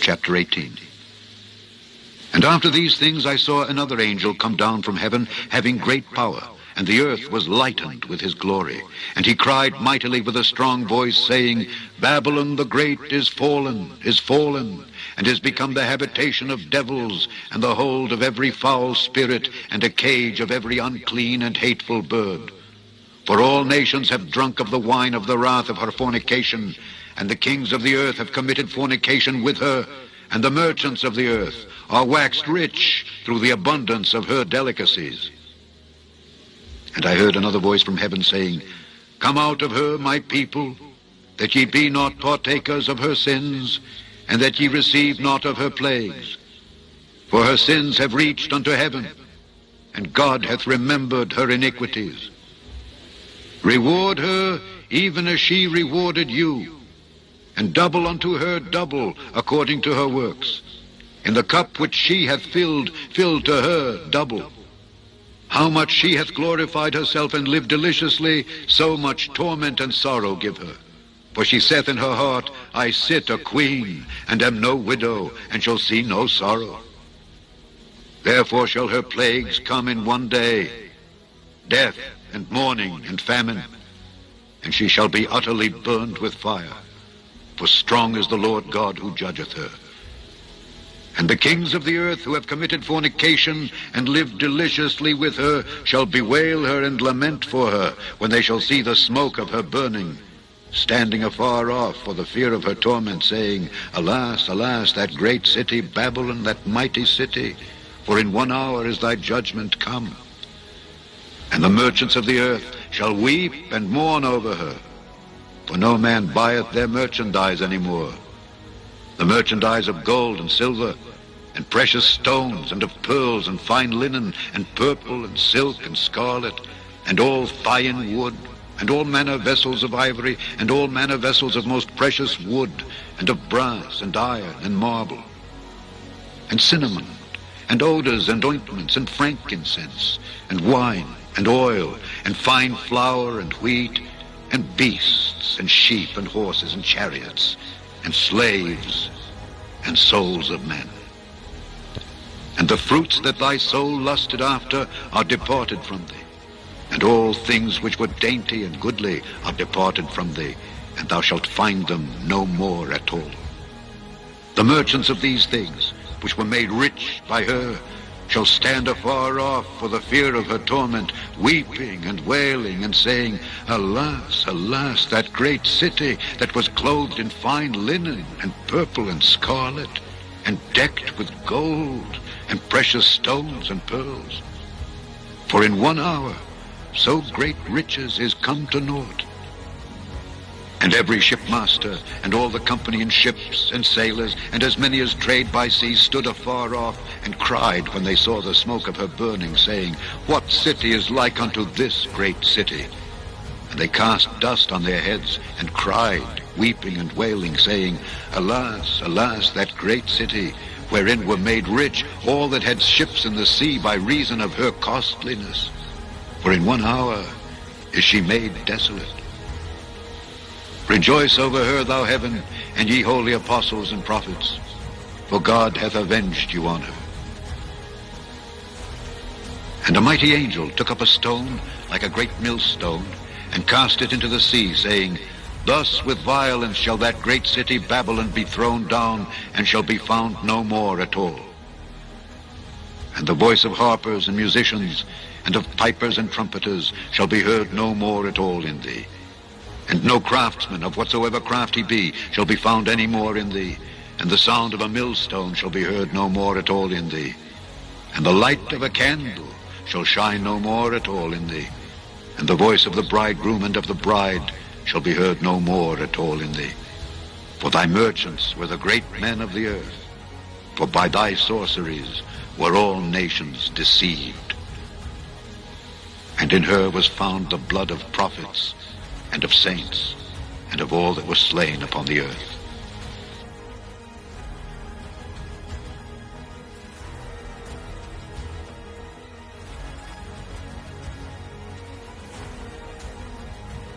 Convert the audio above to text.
chapter 18. And after these things I saw another angel come down from heaven, having great power, and the earth was lightened with his glory. And he cried mightily with a strong voice, saying, Babylon the great is fallen, and is become the habitation of devils, and the hold of every foul spirit, and a cage of every unclean and hateful bird. For all nations have drunk of the wine of the wrath of her fornication, and the kings of the earth have committed fornication with her, and the merchants of the earth are waxed rich through the abundance of her delicacies. And I heard another voice from heaven saying, Come out of her, my people, that ye be not partakers of her sins, and that ye receive not of her plagues. For her sins have reached unto heaven, and God hath remembered her iniquities. Reward her even as she rewarded you, and double unto her double according to her works. In the cup which she hath filled, fill to her double. How much she hath glorified herself and lived deliciously, so much torment and sorrow give her. For she saith in her heart, I sit a queen, and am no widow, and shall see no sorrow. Therefore shall her plagues come in one day, death and mourning and famine, and she shall be utterly burned with fire. For strong is the Lord God who judgeth her. And the kings of the earth who have committed fornication and lived deliciously with her shall bewail her and lament for her when they shall see the smoke of her burning, standing afar off for the fear of her torment, saying, Alas, alas, that great city Babylon, that mighty city, for in 1 hour is thy judgment come. And the merchants of the earth shall weep and mourn over her, for no man buyeth their merchandise any more. The merchandise of gold and silver, and precious stones, and of pearls and fine linen, and purple and silk and scarlet, and all fine wood, and all manner vessels of ivory, and all manner vessels of most precious wood, and of brass, and iron, and marble, and cinnamon, and odors, and ointments, and frankincense, and wine, and oil, and fine flour, and wheat, and beasts, and sheep, and horses, and chariots, and slaves, and souls of men. And the fruits that thy soul lusted after are departed from thee, and all things which were dainty and goodly are departed from thee, and thou shalt find them no more at all. The merchants of these things, which were made rich by her, shall stand afar off for the fear of her torment, weeping and wailing, and saying, Alas, alas, that great city that was clothed in fine linen, and purple and scarlet, and decked with gold, and precious stones and pearls. For in 1 hour so great riches is come to naught. And every shipmaster, and all the company in ships, and sailors, and as many as trade by sea, stood afar off, and cried when they saw the smoke of her burning, saying, What city is like unto this great city? And they cast dust on their heads, and cried, weeping and wailing, saying, Alas, alas, that great city, wherein were made rich all that had ships in the sea by reason of her costliness. For in 1 hour is she made desolate. Rejoice over her, thou heaven, and ye holy apostles and prophets, for God hath avenged you on her. And a mighty angel took up a stone like a great millstone, and cast it into the sea, saying, Thus with violence shall that great city Babylon be thrown down, and shall be found no more at all. And the voice of harpers and musicians, and of pipers and trumpeters, shall be heard no more at all in thee. And no craftsman of whatsoever craft he be shall be found any more in thee. And the sound of a millstone shall be heard no more at all in thee. And the light of a candle shall shine no more at all in thee. And the voice of the bridegroom and of the bride shall be heard no more at all in thee. For thy merchants were the great men of the earth. For by thy sorceries were all nations deceived. And in her was found the blood of prophets, and of saints, and of all that were slain upon the earth.